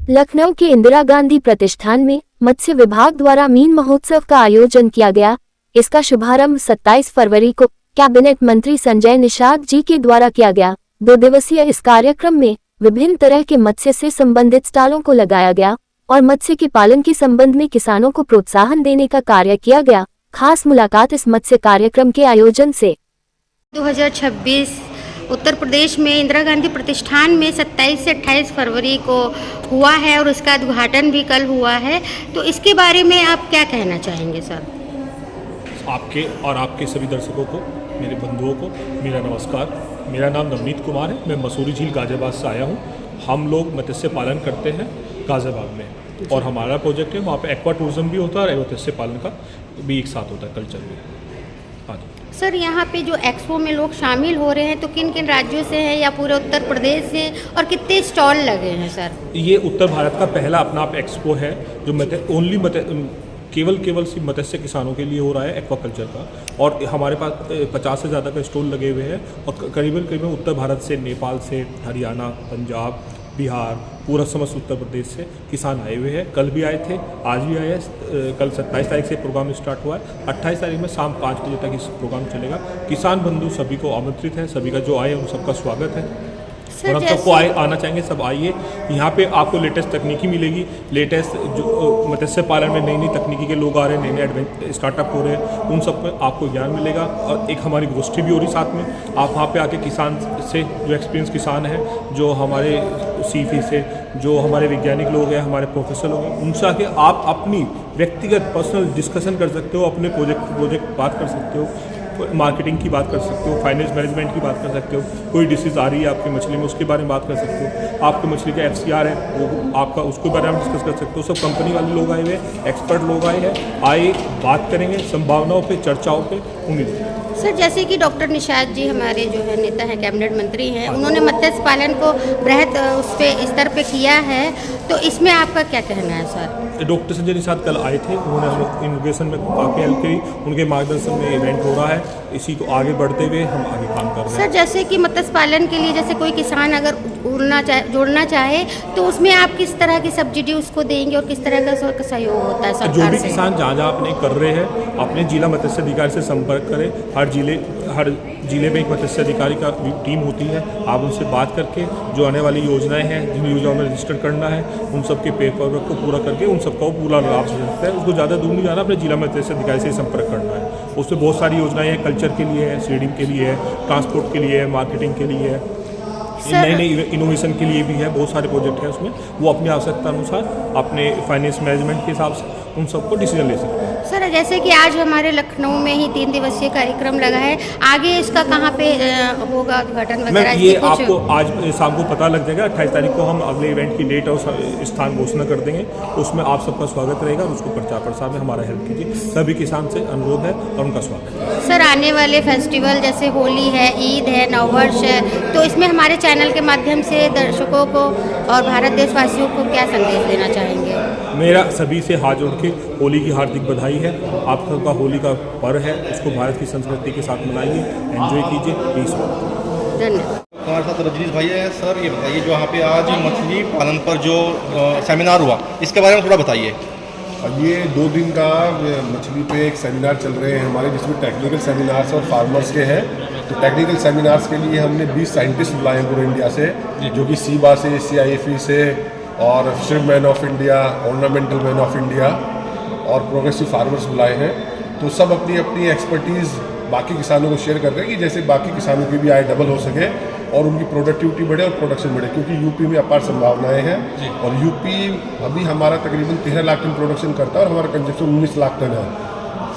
लखनऊ के इंदिरा गांधी प्रतिष्ठान में मत्स्य विभाग द्वारा मीन महोत्सव का आयोजन किया गया। इसका शुभारंभ 27 फरवरी को कैबिनेट मंत्री संजय निषाद जी के द्वारा किया गया। 2 दिवसीय इस कार्यक्रम में विभिन्न तरह के मत्स्य से संबंधित स्टॉलों को लगाया गया और मत्स्य के पालन के संबंध में किसानों को प्रोत्साहन देने का कार्य किया गया। खास मुलाकात इस मत्स्य कार्यक्रम के आयोजन से 2026 उत्तर प्रदेश में इंदिरा गांधी प्रतिष्ठान में 27 से 28 फरवरी को हुआ है और उसका उद्घाटन भी कल हुआ है। तो इसके बारे में आप क्या कहना चाहेंगे सर? आपके और आपके सभी दर्शकों को, मेरे बंधुओं को मेरा नमस्कार। मेरा नाम नवनीत कुमार है। मैं मसूरी झील गाजियाबाद से आया हूँ। हम लोग मत्स्य पालन करते हैं गाजियाबाद में और हमारा प्रोजेक्ट है, वहाँ पे एक्वा टूरिज्म भी होता है और मत्स्य पालन का भी एक साथ होता है कल्चर भी। हाँ जी सर, यहाँ पे जो एक्सपो में लोग शामिल हो रहे हैं तो किन किन राज्यों से हैं या पूरे उत्तर प्रदेश से, और कितने स्टॉल लगे हैं सर? ये उत्तर भारत का पहला अपना आप एक्सपो है जो केवल सिर्फ मत्स्य किसानों के लिए हो रहा है, एक्वाकल्चर का। और हमारे पास 50 से ज़्यादा का स्टॉल लगे हुए हैं और करीबन उत्तर भारत से, नेपाल से, हरियाणा, पंजाब, बिहार, पूरा समस्त उत्तर प्रदेश से किसान आए हुए हैं। कल भी आए थे, आज भी आए हैं। कल 27 तारीख से प्रोग्राम स्टार्ट हुआ है। 28 तारीख में शाम 5 बजे तक इस प्रोग्राम चलेगा। किसान बंधु सभी को आमंत्रित है, सभी का जो आए उन सबका स्वागत है और हम सबको आना चाहेंगे, सब आइए। यहाँ पे आपको लेटेस्ट तकनीकी मिलेगी। लेटेस्ट जो मत्स्य पालन में नई नई तकनीकी के लोग आ रहे हैं, नए नए स्टार्टअप हो रहे हैं, उन सब पे आपको ज्ञान मिलेगा। और एक हमारी गोष्ठी भी हो रही साथ में। आप वहाँ पे आके किसान से, जो एक्सपीरियंस किसान हैं, जो हमारे सीफी से, जो हमारे वैज्ञानिक लोग हैं, हमारे प्रोफेसर लोग हैं, उनसे आके आप अपनी व्यक्तिगत पर्सनल डिस्कशन कर सकते हो, अपने प्रोजेक्ट बात कर सकते हो, मार्केटिंग की बात कर सकते हो, फाइनेंस मैनेजमेंट की बात कर सकते हो। कोई डिसीज़ आ रही है आपकी मछली में, उसके बारे में बात कर सकते हो। आपकी मछली का FCR है, वो आपका उसके बारे में डिस्कस कर सकते हो। सब कंपनी वाले लोग आए हुए हैं, एक्सपर्ट लोग आए हैं। आए, बात करेंगे संभावनाओं पे, चर्चाओं पे। उम्मीद सर, जैसे कि डॉक्टर निषाद जी हमारे जो है नेता हैं, कैबिनेट मंत्री हैं, उन्होंने मत्स्य पालन को बृहत उस पर स्तर पे किया है, तो इसमें आपका क्या कहना है सर? डॉक्टर संजय निषाद कल आए थे, उन्होंने इनोवेशन में काफ़ी हेल्प करी। उनके मार्गदर्शन में इवेंट हो रहा है। इसी को आगे बढ़ते हुए हम आगे काम कर रहे हैं। सर, जैसे कि मत्स्य पालन के लिए जैसे कोई किसान अगर जोड़ना चाहे तो उसमें आप किस तरह की सब्सिडी उसको देंगे और किस तरह का सहयोग होता है सरकार से? जो भी किसान जहाँ अपने कर रहे हैं, अपने जिला मत्स्य अधिकारी से संपर्क करें। हर जिले में एक मत्स्य अधिकारी का टीम होती है। आप उनसे बात करके जो आने वाली योजनाएं हैं, जिन योजनाओं में रजिस्टर करना है, उन सब के पेपर वर्क को पूरा करके उन सबका पूरा लाभ हो सकता है। उसको ज़्यादा दूर नहीं जाना, अपने जिला मत्स्य अधिकारी से संपर्क करना है। उसमें बहुत सारी योजनाएं हैं, कल्चर के लिए है, सीडिंग के लिए है, ट्रांसपोर्ट के लिए है, मार्केटिंग के लिए है, नए नए इनोवेशन के लिए भी है। बहुत सारे प्रोजेक्ट हैं उसमें। वो अपनी आवश्यकता अनुसार अपने फाइनेंस मैनेजमेंट के हिसाब से उन सबको डिसीजन ले सकते हैं। सर, जैसे कि आज हमारे लखनऊ में ही 3 दिवसीय कार्यक्रम लगा है, आगे इसका कहाँ पे होगा उद्घाटन वगैरह? ये आपको आज शाम को पता लग जाएगा। 28 तारीख को हम अगले इवेंट की डेट और स्थान घोषणा कर देंगे। उसमें आप सबका स्वागत रहेगा और उसको प्रचार प्रसार में हमारा हेल्प कीजिए। सभी किसान से अनुरोध है और उनका स्वागत है। सर, आने वाले फेस्टिवल जैसे होली है, ईद है, नववर्ष है, तो इसमें हमारे चैनल के माध्यम से दर्शकों को और भारत देशवासियों को क्या संदेश देना चाहेंगे? मेरा सभी से हाथ जोड़ के होली की हार्दिक बधाई है। आप सबका होली का पर्व है, उसको भारत की संस्कृति के साथ मनाइए, एंजॉय कीजिए। पीस। धन्यवाद। हमारे साथ रजनीश भाई है। सर, ये बताइए, जो यहाँ पे आज मछली पालन पर जो सेमिनार हुआ, इसके बारे में थोड़ा बताइए। ये 2 दिन का मछली पे एक सेमिनार चल रहे हैं हमारे, जिसमें टेक्निकल सेमिनार्स और फार्मर्स के हैं। तो टेक्निकल सेमिनार्स के लिए हमने 20 साइंटिस्ट बुलाए हैं पूरे इंडिया से, जो कि सीबा से, CIFE से और fisherman of India, ornamental man of India और प्रोग्रेसिव फार्मर्स बुलाए हैं। तो सब अपनी अपनी एक्सपर्टीज़ बाकी किसानों को शेयर कर रहे हैं कि जैसे बाकी किसानों की भी आय डबल हो सके और उनकी प्रोडक्टिविटी बढ़े और प्रोडक्शन बढ़े, क्योंकि यूपी में अपार संभावनाएं हैं। और यूपी अभी हमारा तकरीबन 13 लाख टन प्रोडक्शन करता है और हमारा कंजप्शन 19 लाख टन है।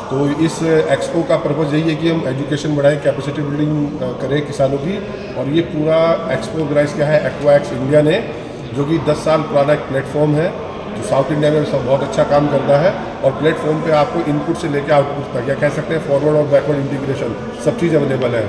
तो इस एक्सपो का पर्पज़ यही है कि हम एजुकेशन बढ़ाएं, कैपेसिटी बिल्डिंग करें किसानों की। और ये पूरा एक्सपो ऑर्गेनाइज किया है एक्वाएक्स इंडिया ने, जो कि 10 साल पुराना एक प्लेटफॉर्म है जो साउथ इंडिया में सब बहुत अच्छा काम करता है। और प्लेटफॉर्म पे आपको इनपुट से लेकर आउटपुट तक, या कह सकते हैं फॉरवर्ड और बैकवर्ड इंटीग्रेशन, सब चीज़ अवेलेबल है।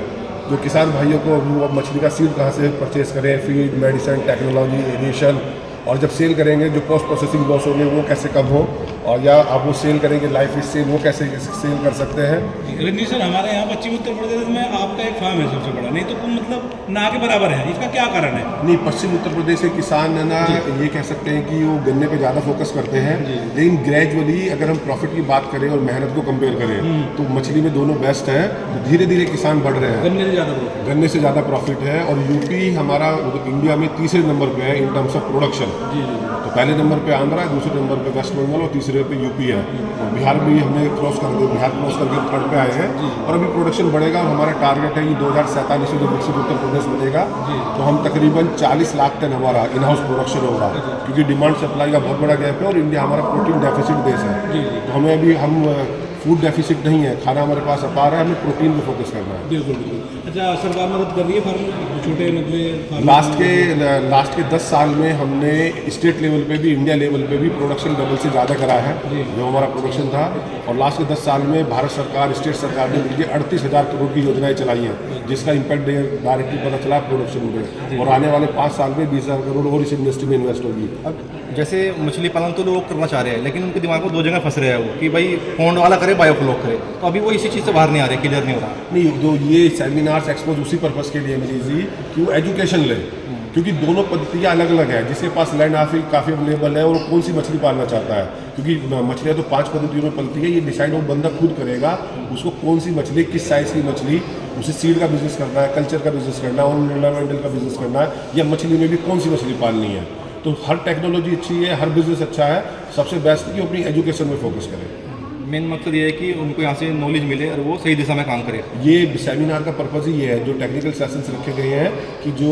जो किसान भाइयों को वो मछली का सीड कहाँ से परचेज करें, फीड, मेडिसिन, टेक्नोलॉजी, एरिएशन, और जब सेल करेंगे जो पोस्ट प्रोसेसिंग लॉस होंगे वो कैसे कम हो, और या आप वो सेल करेंगे लाइफ इससे, वो कैसे सेल कर सकते हैं। रंजीत सर, हमारे यहाँ पश्चिमी उत्तर प्रदेश में आपका एक फार्म है सबसे बड़ा, नहीं तो मतलब ना के बराबर है, इसका क्या कारण है? नहीं, पश्चिम उत्तर प्रदेश के किसान है ना, ये कह सकते हैं कि वो गन्ने पे ज़्यादा फोकस करते हैं, लेकिन ग्रेजुअली अगर हम प्रॉफिट की बात करें और मेहनत को कंपेयर करें तो मछली में दोनों बेस्ट हैं। तो धीरे धीरे किसान बढ़ रहे हैं, गन्ने से ज़्यादा प्रॉफिट है। और यूपी हमारा इंडिया में तीसरे नंबर पे है इन टर्म्स ऑफ प्रोडक्शन। तो पहले नंबर पे आंध्रा है, दूसरे नंबर पे वेस्ट बंगाल और तीसरे पे यूपी है। और बिहार भी हमने क्रॉस करके थर्ड पे आए हैं और अभी प्रोडक्शन बढ़ेगा। और हमारा टारगेट है कि 2047 में जब विकसित उत्तर प्रदेश बनेगा तो हम तकरीबन 40 लाख टन हमारा इन हाउस प्रोडक्शन होगा, क्योंकि डिमांड सप्लाई का बहुत बड़ा गैप है और इंडिया हमारा प्रोटीन डेफिसिट देश है। तो हमें अभी हम फूड डेफिसिट नहीं है, खाना हमारे पास अपार है, हमें प्रोटीन पे फोकस करना है। बिल्कुल बिल्कुल। अच्छा, सरकार मदद कर रही है फार्मर, छोटे मतलब लास्ट के 10 साल में हमने स्टेट लेवल पे भी, इंडिया लेवल पे भी प्रोडक्शन डबल से ज़्यादा करा है जो हमारा प्रोडक्शन था। और लास्ट के 10 साल में भारत सरकार, स्टेट सरकार ने मिलकर 38,000 करोड़ की योजनाएं चलाई हैं, जिसका इम्पैक्ट डायरेक्टली पता चला प्रोडक्शन में। और आने वाले 5 साल में 20,000 करोड़ और इस इंडस्ट्री में इन्वेस्ट होगी। अब जैसे मछली पालन तो लोग करना चाह रहे हैं, लेकिन उनके दिमाग में 2 जगह फंस रहे हैं वो कि भाई पॉन्ड वाला करे, बायोफ्लॉक करे। तो अभी वो इसी चीज़ से बाहर नहीं आ रहे, क्लियर नहीं हो रहा। नहीं, जो ये सेमिनार्स एक्सपोज उसी पर्पज़ के लिए मेरी जी कि वो एजुकेशन ले, क्योंकि दोनों पद्धतियाँ अलग अलग है। जिसके पास लैंड काफ़ी अवेलेबल है और कौन सी मछली पालना चाहता है, क्योंकि मछलियाँ तो 5 पद्धतियों में पलती है। ये डिसाइड वो बंदा खुद करेगा उसको कौन सी मछली, किस साइज़ की मछली, उसे सीड का बिजनेस करना है, कल्चर का बिजनेस करना है, ऑर्नामेंटल का बिजनेस करना है, या मछली में भी कौन सी मछली पालनी है। तो हर टेक्नोलॉजी अच्छी है, हर बिजनेस अच्छा है, सबसे बेस्ट कि अपनी एजुकेशन में फोकस करें। मेन मकसद ये है कि उनको यहाँ से नॉलेज मिले और वो सही दिशा में काम करे। ये सेमिनार का पर्पज़ ही ये है, जो टेक्निकल सेशंस रखे गए हैं कि जो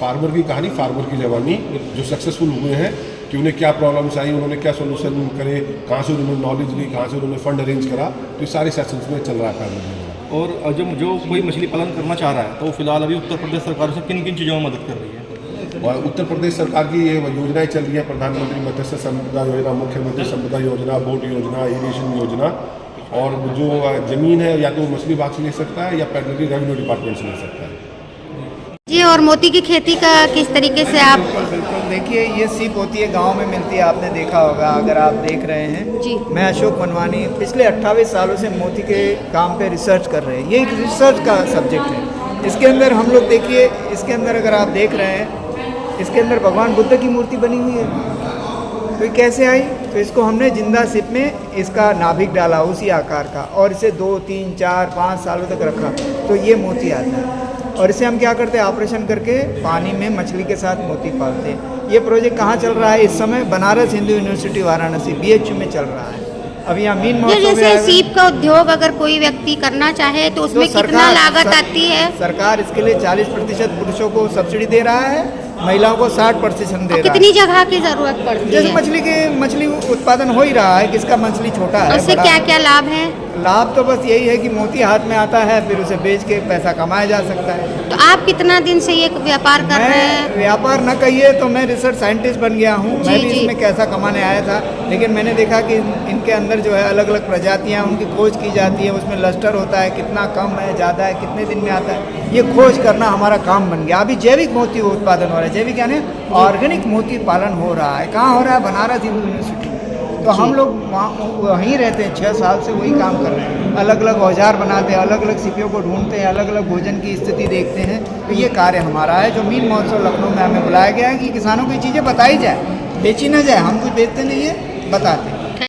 फार्मर की कहानी, फार्मर की जवानी, जो सक्सेसफुल हुए हैं कि उन्हें क्या प्रॉब्लम्स आई, उन्होंने क्या सोल्यूशन करे, कहाँ से उन्होंने नॉलेज ली, कहाँ से उन्होंने फंड अरेंज करा। तो ये सारे सेशंस में चल रहा है फार्मर। और जो कोई मछली पालन करना चाह रहा है तो फिलहाल अभी उत्तर प्रदेश सरकार से किन किन चीज़ों में मदद कर रही है? और उत्तर प्रदेश सरकार की ये योजनाएं चल रही है, प्रधानमंत्री मत्स्य संपदा योजना, मुख्यमंत्री संपदा योजना, बोट योजना, इरिगेशन योजना। और जो ज़मीन है या तो मछली विभाग से ले सकता है या पेडलरी रेवेन्यू डिपार्टमेंट से ले सकता है। जी, और मोती की खेती का किस तरीके से आप? बिल्कुल, देखिए ये सीप होती है, गांव में मिलती है, आपने देखा होगा अगर आप देख रहे हैं जी। मैं अशोक मनवानी पिछले 28 सालों से मोती के काम पे रिसर्च कर रहे हैं। ये एक रिसर्च का सब्जेक्ट है। इसके अंदर हम लोग देखिए, इसके अंदर अगर आप देख रहे हैं, इसके अंदर भगवान बुद्ध की मूर्ति बनी हुई है। तो ये कैसे आई? तो इसको हमने जिंदा सिप में इसका नाभिक डाला उसी आकार का, और इसे 2, 3, 4, 5 सालों तक रखा तो ये मोती आता है। और इसे हम क्या करते हैं, ऑपरेशन करके पानी में मछली के साथ मोती पालते हैं। ये प्रोजेक्ट कहाँ चल रहा है इस समय? बनारस हिंदू यूनिवर्सिटी वाराणसी BHU में चल रहा है। अभी यहाँ मीन महोत्सव में जैसे सीप का उद्योग अगर कोई व्यक्ति करना चाहे तो उसमें कितना लागत आती है? सरकार इसके लिए 40% पुरुषों को सब्सिडी दे रहा है, महिलाओं को 60% दे रहा है। कितनी जगह की जरूरत पड़ती जैसे है? मछली उत्पादन हो ही रहा है, किसका मछली छोटा है, उससे क्या क्या लाभ है? लाभ तो बस यही है कि मोती हाथ में आता है, फिर उसे बेच के पैसा कमाया जा सकता है। तो आप कितना दिन से ये व्यापार कर रहे हैं? मैं व्यापार न कहिए तो मैं रिसर्च साइंटिस्ट बन गया हूँ। मैं भी इसमें कैसा कमाने आया था, लेकिन मैंने देखा कि इनके अंदर जो है अलग अलग प्रजातियाँ, उनकी खोज की जाती है। उसमें लस्टर होता है, कितना कम है, ज़्यादा है, कितने दिन में आता है, ये खोज करना हमारा काम बन गया। अभी जैविक मोती उत्पादन हो रहा है, जैविक यानी ऑर्गेनिक मोती पालन हो रहा है। कहाँ हो रहा है? बनारस हिंदू यूनिवर्सिटी। तो हम लोग वहीं रहते हैं, 6 साल से वही काम कर रहे हैं। अलग अलग औजार बनाते हैं, अलग अलग सीपियों को ढूंढते हैं, अलग अलग भोजन की स्थिति देखते हैं। तो ये कार्य हमारा है। जो मीन महोत्सव लखनऊ में हमें बुलाया गया है कि किसानों को ये चीज़ें बताई जाए, बेची ना जाए। हम कुछ बेचते नहीं है, बताते हैं।